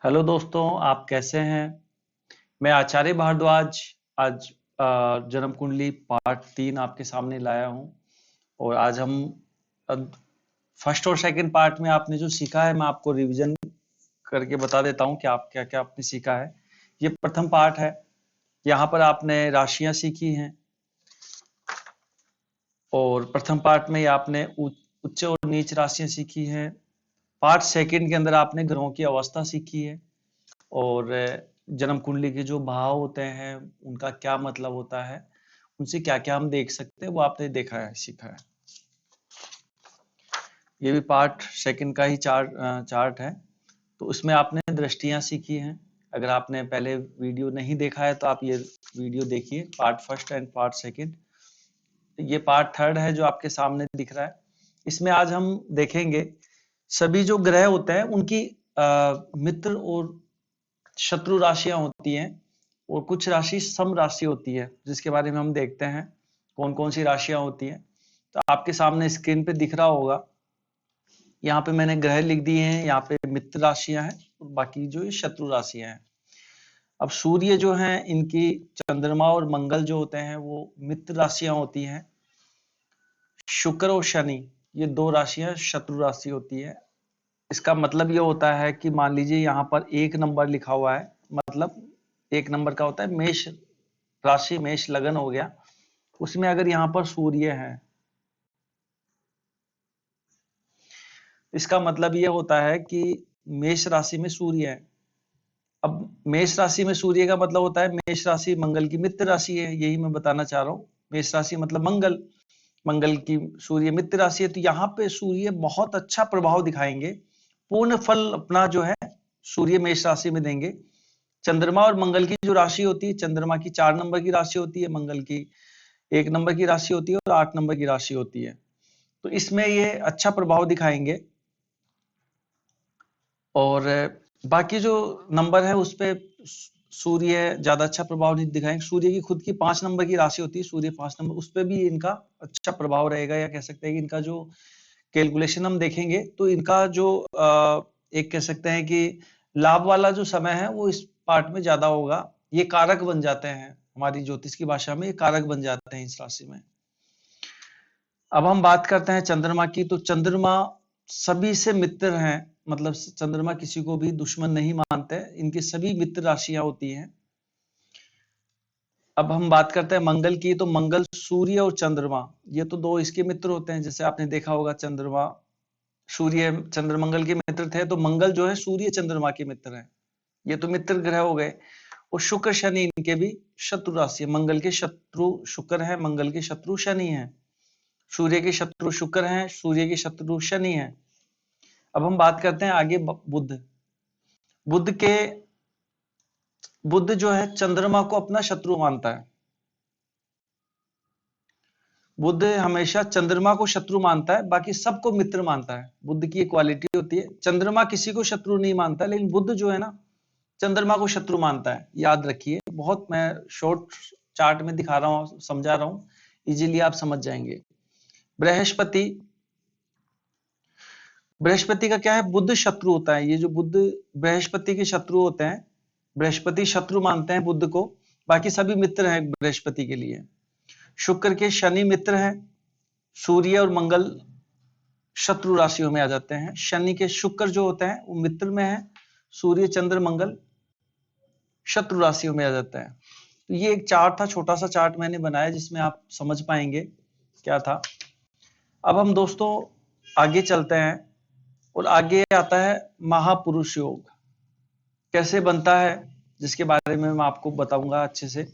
Hello दोस्तों, आप कैसे हैं? मैं आचार्य भारद्वाज आज जन्म कुंडली पार्ट 3 आपके सामने लाया हूं। और आज हम फर्स्ट और सेकंड पार्ट में आपने जो सीखा है मैं आपको रिवीजन करके बता देता हूं कि आप क्या क्या आपने सीखा है। ये प्रथम पार्ट है। यहाँ पर आपने राशियां सीखी हैं और प्रथम पार्ट में आपने उच्च और नीच राशियां सीखी हैं। पार्ट सेकंड के अंदर आपने ग्रहों की अवस्था सीखी है और जन्म कुंडली के जो भाव होते हैं उनका क्या मतलब होता है, उनसे क्या क्या हम देख सकते हैं वो आपने देखा है, सीखा है। ये भी पार्ट सेकंड का ही चार्ट है। तो उसमें आपने दृष्टियां सीखी हैं। अगर आपने पहले वीडियो नहीं देखा है तो आप ये वीडियो देखिए, part first and part second. ये पार्ट थर्ड है जो आपके सामने दिख रहा है। इसमें आज हम देखेंगे सभी जो ग्रह होते हैं उनकी मित्र और शत्रु राशियां होती हैं और कुछ राशि सम राशि होती है, जिसके बारे में हम देखते हैं कौन कौन सी राशियां होती हैं। तो आपके सामने स्क्रीन पे दिख रहा होगा, यहाँ पे मैंने ग्रह लिख दिए हैं, यहाँ पे मित्र राशियां हैं और बाकी जो ये शत्रु राशियां हैं। अब सूर्य जो हैं इनकी, चंद्रमा और मंगल जो होते हैं वो मित्र राशियां होती हैं। शुक्र और शनि ये दो राशियां शत्रु राशि होती है। इसका मतलब ये होता है कि मान लीजिए यहाँ पर एक नंबर लिखा हुआ है, मतलब एक नंबर का होता है मेष राशि, मेष लगन हो गया। उसमें अगर यहाँ पर सूर्य है, इसका मतलब ये होता है कि मेष राशि में सूर्य है। अब मेष राशि में सूर्य का मतलब होता है मेष राशि मंगल की मित्र राशि है, यही मैं बताना चाह रहा हूँ। मेष राशि मतलब मंगल, मंगल की सूर्य मित्र राशि है। तो यहाँ पे सूर्य बहुत अच्छा प्रभाव दिखाएंगे, पूर्ण फल अपना जो है सूर्य मेष राशि में देंगे। चंद्रमा और मंगल की जो राशि होती है, चंद्रमा की 4 नंबर की राशि होती है, मंगल की 1 नंबर की राशि होती है और 8 नंबर की राशि होती है। तो इसमें ये अच्छा प्रभाव दिखाएंगे। और बाकी जो नंबर है उस पे सूर्य ज्यादा अच्छा प्रभाव नहीं दिखाएंगे। सूर्य की खुद की 5 नंबर की राशि होती है, सूर्य 5 नंबर, उस पे भी इनका अच्छा प्रभाव रहेगा, या कह सकते हैं कि इनका जो कैलकुलेशन हम देखेंगे तो इनका जो एक कह सकते हैं कि लाभ वाला जो समय है वो इस पार्ट में ज्यादा होगा। ये कारक बन जाते हैं, हमारी ज्योतिष की भाषा में ये कारक बन जाते हैं इस राशि में। अब हम बात करते हैं चंद्रमा की। तो चंद्रमा सभी से मित्र हैं, मतलब चंद्रमा किसी को भी दुश्मन नहीं मानते, इनकी सभी मित्र राशियां होती हैं। अब हम बात करते हैं मंगल की। तो मंगल, सूर्य और चंद्रमा ये तो दो इसके मित्र होते हैं। जैसे आपने देखा होगा चंद्रमा, सूर्य चंद्रमंगल के मित्र थे, तो मंगल जो है सूर्य चंद्रमा के मित्र हैं। ये तो मित्र ग्रह हो गए। और शुक्र शनि इनके भी शत्रु राशि है। मंगल के शत्रु शुक्र है, मंगल के शत्रु शनि है। सूर्य के शत्रु शुक्र हैं, सूर्य के शत्रु शनि है। अब हम बात करते हैं आगे बुध। बुध के बुध जो है चंद्रमा को अपना शत्रु मानता है। बुध हमेशा चंद्रमा को शत्रु मानता है, बाकी सबको मित्र मानता है। बुध की एक क्वालिटी होती है, चंद्रमा किसी को शत्रु नहीं मानता, लेकिन बुध जो है ना चंद्रमा को शत्रु मानता है। याद रखिए, बहुत मैं शॉर्ट चार्ट में दिखा रहा हूं, समझा रहा हूं, इजीली आप समझ जाएंगे। बृहस्पति, बृहस्पति का क्या है, बुध शत्रु होता है। ये जो बुध बृहस्पति के शत्रु होते हैं, बृहस्पति शत्रु मानते हैं बुध को, बाकी सभी मित्र हैं बृहस्पति के लिए। शुक्र के शनि मित्र हैं, सूर्य और मंगल शत्रु राशियों में आ जाते हैं। शनि के शुक्र जो होते हैं वो मित्र में है, सूर्य चंद्र मंगल शत्रु राशियों में आ जाता है। तो ये एक चार्ट था, छोटा सा चार्ट मैंने बनाया जिसमें आप समझ पाएंगे क्या था। अब हम दोस्तों आगे चलते हैं और आगे आता है महापुरुष योग कैसे बनता है, जिसके बारे में मैं आपको बताऊंगा अच्छे से।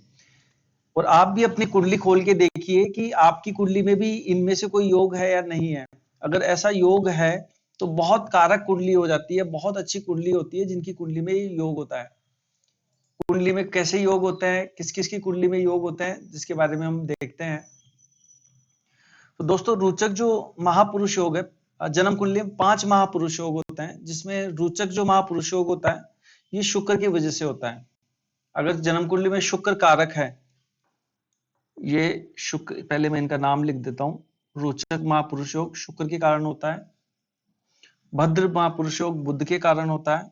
और आप भी अपनी कुंडली खोल के देखिए कि आपकी कुंडली में भी इनमें से कोई योग है या नहीं है। अगर ऐसा योग है तो बहुत कारक कुंडली हो जाती है, बहुत अच्छी कुंडली होती है जिनकी कुंडली में योग होता है। कुंडली में कैसे योग होते हैं, किस किस की कुंडली में योग होते हैं, जिसके बारे में हम देखते हैं। तो दोस्तों रोचक जो महापुरुष योग है, जन्म कुंडली में 5 महापुरुष योग होते हैं, जिसमें रोचक जो महापुरुष योग होता है ये शुक्र की वजह से होता है। अगर जन्म कुंडली में शुक्र कारक है, ये शुक्र, पहले मैं इनका नाम लिख देता हूं। रोचक महापुरुष योग शुक्र के कारण होता है। भद्र महापुरुष योग बुध के कारण होता है।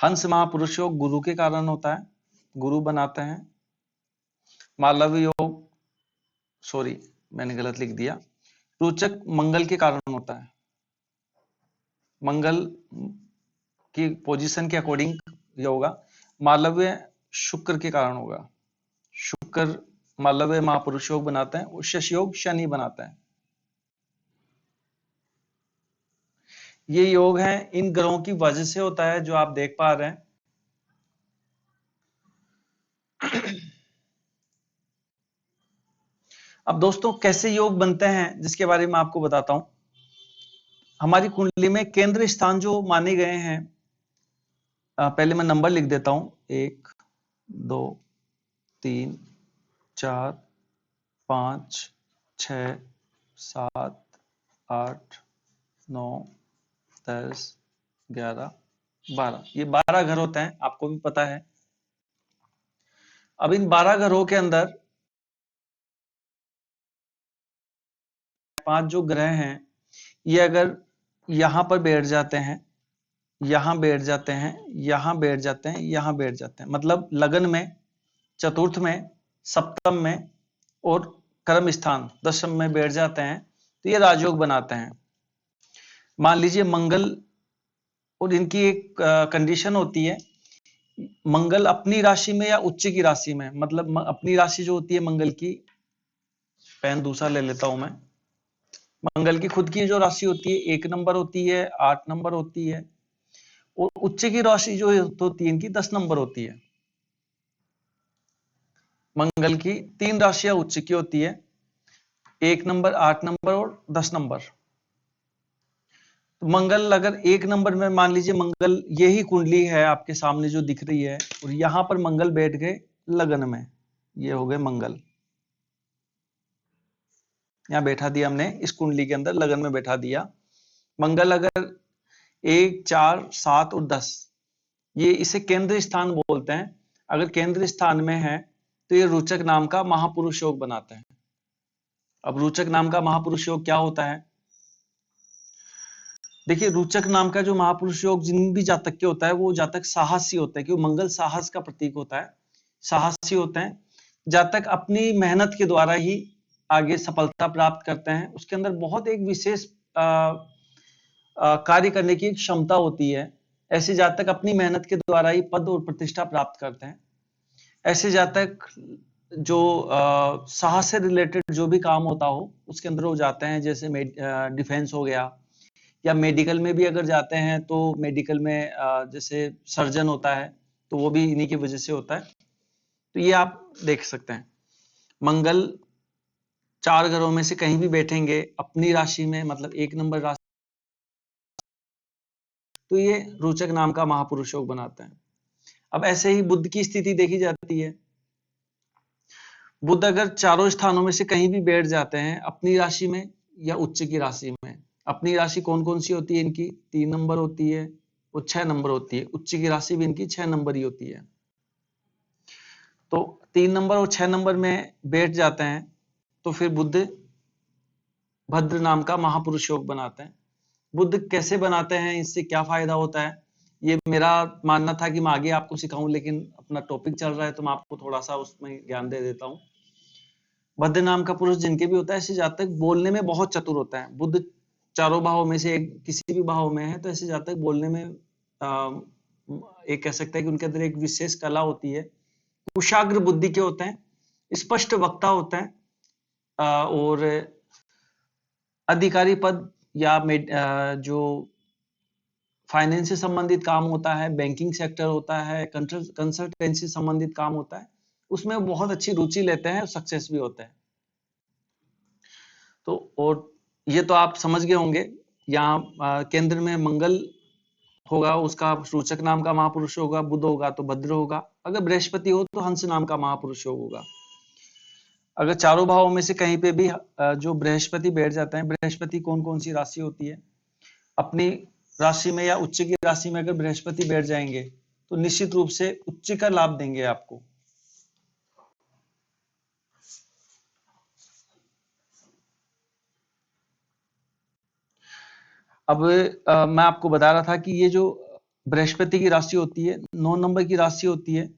हंस महापुरुष योग गुरु के कारण होता है, गुरु बनाते हैं। मालव्य योग, सॉरी मैंने गलत लिख दिया, रोचक मंगल के कारण होता है, मंगल की पोजीशन के अकॉर्डिंग ये होगा। मालव्य शुक्र के कारण होगा, शुक्र मालव्य महापुरुष योग बनाते हैं, और शश योग शनि बनाते हैं। ये योग है इन ग्रहों की वजह से होता है जो आप देख पा रहे हैं। अब दोस्तों कैसे योग बनते हैं जिसके बारे में आपको बताता हूं। हमारी कुंडली में केंद्र स्थान जो माने गए हैं, पहले मैं नंबर लिख देता हूं, 1 2 3 4 5 6 7 8 9 10 11 12, ये 12 घर होते हैं, आपको भी पता है। अब इन 12 घरों के अंदर 5 जो ग्रह हैं, ये अगर यहां पर बैठ जाते हैं, यहां बैठ जाते हैं, यहां बैठ जाते हैं, यहां बैठ जाते हैं, मतलब लगन में, चतुर्थ में, सप्तम में और कर्म स्थान दशम में बैठ जाते हैं, तो ये राजयोग बनाते हैं। मान लीजिए मंगल, और इनकी एक कंडीशन होती है, मंगल अपनी राशि में या उच्च की राशि में, मतलब अपनी राशि जो होती है मंगल की, पेन दूसरा ले लेता हूं मैं, मंगल की खुद की जो राशि होती है 1 नंबर होती है, 8 नंबर होती है, और उच्च की राशि जो होती है इनकी 10 नंबर होती है। मंगल की 3 राशियां उच्च की होती है, 1 नंबर, 8 नंबर और 10 नंबर। तो मंगल अगर 1 नंबर में, मान लीजिए मंगल, यही कुंडली है आपके सामने जो दिख रही है, और यहां पर मंगल बैठ गए लगन में, ये हो गए मंगल, यहां बैठा दिया हमने इस कुंडली के अंदर, लगन में बैठा दिया। मंगल अगर 1 4 7 और 10, ये इसे केंद्र स्थान बोलते हैं। अगर केंद्र स्थान में है तो ये रोचक नाम का महापुरुष योग बनाते हैं। अब रोचक नाम का महापुरुष योग क्या होता है? देखिए, रोचक नाम का जो महापुरुष योग जिन भी जातक के होता है, वो जातक साहसी होता है, क्योंकि मंगल साहस का प्रतीक होता है, साहसी होते हैं। जातक अपनी मेहनत के द्वारा ही आगे सफलता प्राप्त करते हैं, उसके अंदर बहुत एक विशेष कार्य करने की क्षमता होती है। ऐसे जातक अपनी मेहनत के द्वारा ही पद और प्रतिष्ठा प्राप्त करते हैं। ऐसे जातक जो साहस से रिलेटेड जो भी काम होता हो उसके अंदर हो जाते हैं, जैसे डिफेंस हो गया, या मेडिकल में भी अगर जाते हैं तो मेडिकल में जैसे सर्जन होता है, तो वो भी इन्हीं की वजह से होता है। तो ये आप देख सकते हैं, मंगल 4 घरों में से कहीं भी बैठेंगे अपनी राशि में, मतलब 1 नंबर राशि, तो ये रोचक नाम का महापुरुष योग बनाते हैं। अब ऐसे ही बुध की स्थिति देखी जाती है। बुध अगर चारों स्थानों में से कहीं भी बैठ जाते हैं, अपनी राशि में या उच्च की राशि में, अपनी राशि कौन कौन सी होती है इनकी? 3 नंबर होती है और 6 नंबर होती है। उच्च की राशि भी इनकी 6 नंबर ही होती है। तो 3 नंबर और 6 नंबर में बैठ जाते हैं तो फिर बुध भद्र नाम का महापुरुष योग बनाते हैं। बुध कैसे बनाते हैं, इससे क्या फायदा होता है, ये मेरा मानना था कि मैं आगे आपको सिखाऊं, लेकिन अपना टॉपिक चल रहा है तो मैं आपको थोड़ा सा उसमें ज्ञान दे देता हूं। भद्र नाम का पुरुष जिनके भी होता है, ऐसे जातक बोलने में बहुत चतुर होता है। बुध चारों भावों में से किसी भी भाव में है तो ऐसे जातक बोलने में एक कह सकता है कि उनके अंदर एक विशेष कला होती है। कुशाग्र बुद्धि के होते हैं, स्पष्ट वक्ता होते हैं, और अधिकारी पद या जो फाइनेंस से संबंधित काम होता है, बैंकिंग सेक्टर होता है, कंसल्टेंसी संबंधित काम होता है, उसमें बहुत अच्छी रुचि लेते हैं और सक्सेस भी होते हैं। तो और ये तो आप समझ गए होंगे। यहाँ केंद्र में मंगल होगा, उसका सूचक नाम का महापुरुष होगा, बुध होगा तो भद्र होगा, अगर बृहस्पति हो तो हंस नाम का महापुरुष योग होगा। अगर चारों भावों में से कहीं पे भी जो बृहस्पति बैठ जाते हैं, बृहस्पति कौन कौन सी राशि होती है? अपनी राशि में या उच्च की राशि में अगर बृहस्पति बैठ जाएंगे तो निश्चित रूप से उच्च का लाभ देंगे आपको। अब मैं आपको बता रहा था कि ये जो बृहस्पति की राशि होती है 9 नंबर की राशि होती है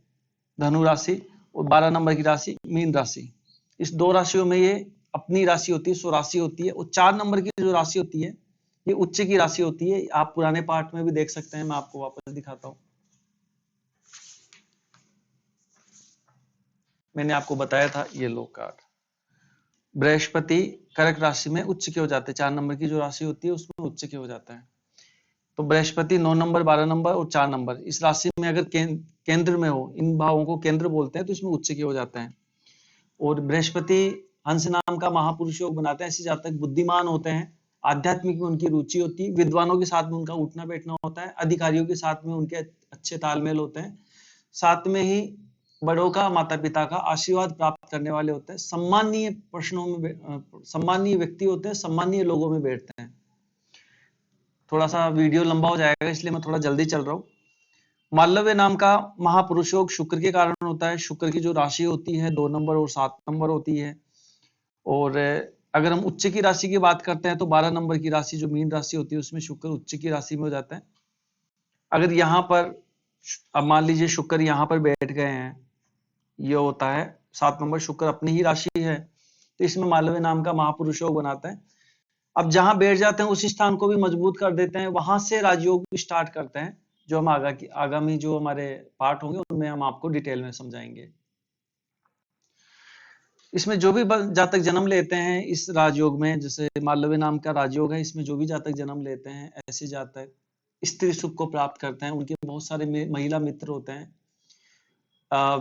धनु राशि, और 12 नंबर की राशि मीन राशि। इस दो राशियों में ये अपनी राशि होती है, स्वराशि होती है। और 4 नंबर की जो राशि होती है ये उच्च की राशि होती है। आप पुराने पार्ट में भी देख सकते हैं, मैं आपको वापस दिखाता हूं। मैंने आपको बताया था, ये लो कार्ड। बृहस्पति कर्क राशि में उच्च के हो जाते हैं, 4 नंबर की जो राशि होती है उसमें उच्च के हो जाता है। तो बृहस्पति 9 नंबर, 12 नंबर और 4 नंबर इस राशि में अगर केंद्र में हो, इन भावों को केंद्र बोलते हैं, तो इसमें उच्च के हो जाते हैं। और बृहस्पति हंस नाम का महापुरुष योग बनाते हैं। ऐसे जातक बुद्धिमान होते हैं, आध्यात्मिक में उनकी रुचि होती है, विद्वानों के साथ में उनका उठना बैठना होता है, अधिकारियों के साथ में उनके अच्छे तालमेल होते हैं, साथ में ही बड़ों का, माता पिता का आशीर्वाद प्राप्त करने वाले होते हैं, सम्माननीय प्रश्नों में सम्माननीय व्यक्ति होते हैं, सम्माननीय लोगों में बैठते हैं। थोड़ा सा वीडियो लंबा हो जाएगा इसलिए मैं थोड़ा जल्दी चल रहा हूँ। मालव्य नाम का महापुरुष योग शुक्र के कारण होता है। शुक्र की जो राशि होती है 2 नंबर और 7 नंबर होती है। और अगर हम उच्च की राशि की बात करते हैं तो 12 नंबर की राशि जो मीन राशि होती है उसमें शुक्र उच्च की राशि में हो जाता है। अगर यहाँ पर अब मान लीजिए शुक्र यहाँ पर बैठ गए हैं, ये होता है 7 नंबर, शुक्र अपनी ही राशि है, तो इसमें मालव्य नाम का महापुरुष योग बनाता है। अब जहां बैठ जाते हैं उस स्थान को भी मजबूत कर देते हैं, वहां से राजयोग स्टार्ट करते हैं, जो हम आगामी जो हमारे पार्ट होंगे उनमें हम आपको डिटेल में समझाएंगे। इसमें जो भी जातक जन्म लेते हैं इस राजयोग में, जैसे मालव्य नाम का राजयोग है, इसमें जो भी जातक जन्म लेते हैं ऐसे जातक स्त्री सुख को प्राप्त करते हैं। उनके बहुत सारे महिला मित्र होते हैं,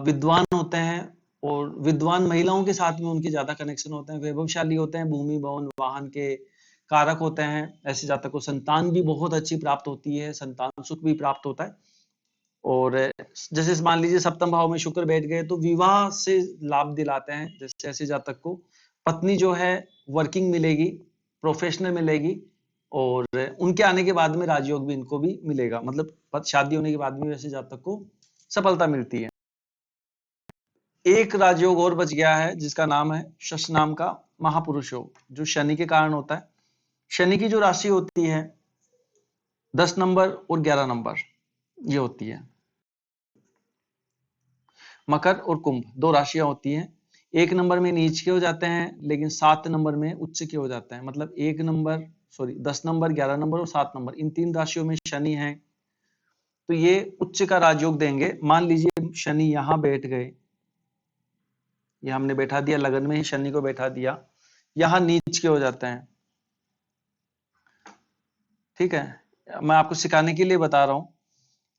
विद्वान होते हैं, और विद्वान महिलाओं के साथ में उनके ज्यादा कनेक्शन होते हैं, वैभवशाली होते हैं, भूमि भवन वाहन के कारक होते हैं। ऐसे जातक को संतान भी बहुत अच्छी प्राप्त होती है, संतान सुख भी प्राप्त होता है। और जैसे मान लीजिए सप्तम भाव में शुक्र बैठ गए तो विवाह से लाभ दिलाते हैं। जैसे ऐसे जातक को पत्नी जो है वर्किंग मिलेगी, प्रोफेशनल मिलेगी, और उनके आने के बाद में राजयोग भी इनको भी मिलेगा, मतलब शादी होने के बाद में ऐसे जातक को सफलता मिलती है। एक राजयोग और बच गया है जिसका नाम है शश नाम का महापुरुष योग, जो शनि के कारण होता है। शनि की जो राशि होती है 10 नंबर और 11 नंबर ये होती है। मकर और कुंभ 2 राशियां होती हैं। 1 नंबर में नीच के हो जाते हैं, लेकिन 7 नंबर में उच्च के हो जाते हैं। मतलब 10 नंबर, 11 नंबर और 7 नंबर, इन 3 राशियों में शनि है, तो ये उच्च का राजयोग देंगे। मान लीजिए शनि यहां बैठ गए, ये हमने बैठा दिया, लगन में ही शनि को बैठा दिया, यहां नीच के हो जाते हैं। ठीक है, मैं आपको सिखाने के लिए बता रहा हूं।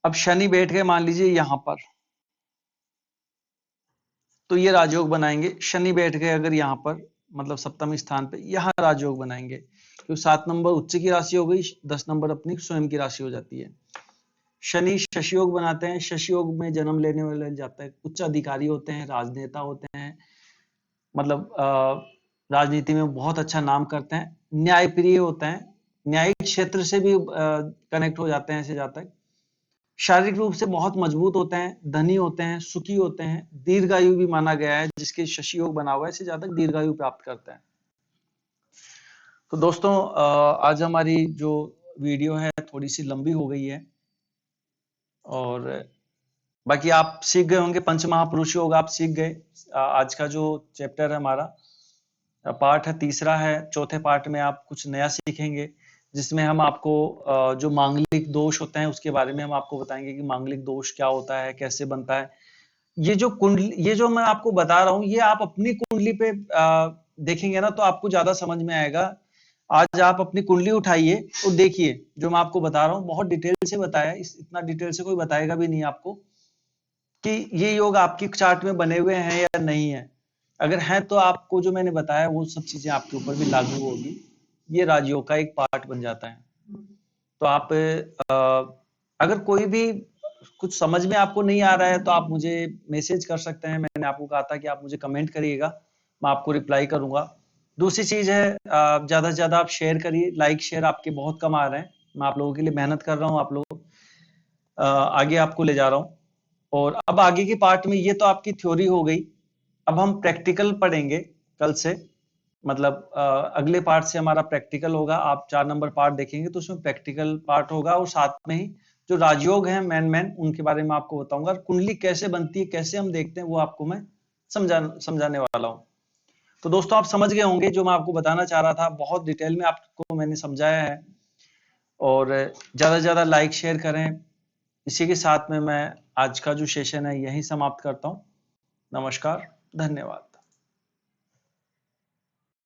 अब शनि बैठ गए मान लीजिए यहां पर, तो ये राजयोग बनाएंगे। शनि बैठ गए अगर यहाँ पर, मतलब सप्तम स्थान पे, यहाँ राजयोग बनाएंगे, क्योंकि 7 नंबर उच्च की राशि हो गई, 10 नंबर अपनी स्वयं की राशि हो जाती है। शनि शश योग बनाते हैं। शश योग में जन्म लेने वाले जातक उच्च अधिकारी होते हैं, राजनेता होते हैं, मतलब राजनीति में बहुत अच्छा नाम करते हैं, न्यायप्रिय होते हैं, न्यायिक क्षेत्र से भी कनेक्ट हो जाते हैं ऐसे जातक। शारीरिक रूप से बहुत मजबूत होते हैं, धनी होते हैं, सुखी होते हैं, दीर्घायु भी माना गया है, जिसके शशि योग बना हुआ है ऐसे जातक दीर्घायु प्राप्त करते हैं। तो दोस्तों आज हमारी जो वीडियो है थोड़ी सी लंबी हो गई है, और बाकी आप सीख गए होंगे पंच महापुरुष योग, आप सीख गए। आज का जो चैप्टर है हमारा पार्ट है, तीसरा है। चौथे पार्ट में आप कुछ नया सीखेंगे, जिसमें हम आपको जो मांगलिक दोष होते हैं उसके बारे में हम आपको बताएंगे कि मांगलिक दोष क्या होता है, कैसे बनता है। ये जो कुंडली, ये जो मैं आपको बता रहा हूँ, ये आप अपनी कुंडली पे देखेंगे ना तो आपको ज्यादा समझ में आएगा। आज आप अपनी कुंडली उठाइए और देखिए, जो मैं आपको बता रहा हूँ बहुत डिटेल से बताया, इतना डिटेल से कोई बताएगा भी नहीं आपको कि ये योग आपकी चार्ट में बने हुए हैं या नहीं है। अगर है तो आपको जो मैंने बताया वो सब चीजें आपके ऊपर भी लागू होगी, ये राजयोग का एक पार्ट बन जाता है। तो आप अगर कोई भी कुछ समझ में आपको नहीं आ रहा है तो आप मुझे मैसेज कर सकते हैं। मैंने आपको कहा था कि आप मुझे कमेंट करिएगा, मैं आपको रिप्लाई करूंगा। दूसरी चीज है, ज्यादा से ज्यादा आप शेयर करिए, लाइक शेयर आपके बहुत कम आ रहे हैं। मैं आप लोगों के लिए मेहनत कर रहा हूँ, आप लोग आगे आपको ले जा रहा हूँ। और अब आगे के पार्ट में, ये तो आपकी थ्योरी हो गई, अब हम प्रैक्टिकल पढ़ेंगे कल से। मतलब अगले पार्ट से हमारा प्रैक्टिकल होगा। आप 4 नंबर पार्ट देखेंगे तो उसमें प्रैक्टिकल पार्ट होगा, और साथ में ही जो राजयोग है मैन उनके बारे में आपको बताऊंगा। कुंडली कैसे बनती है, कैसे हम देखते हैं, वो आपको मैं समझाने वाला हूं। तो दोस्तों आप समझ गए होंगे जो मैं आपको बताना चाह रहा था, बहुत डिटेल में आपको मैंने समझाया है। और ज्यादा से ज्यादा लाइक शेयर करें। इसी के साथ में मैं आज का जो सेशन है यही समाप्त करता हूं। नमस्कार, धन्यवाद।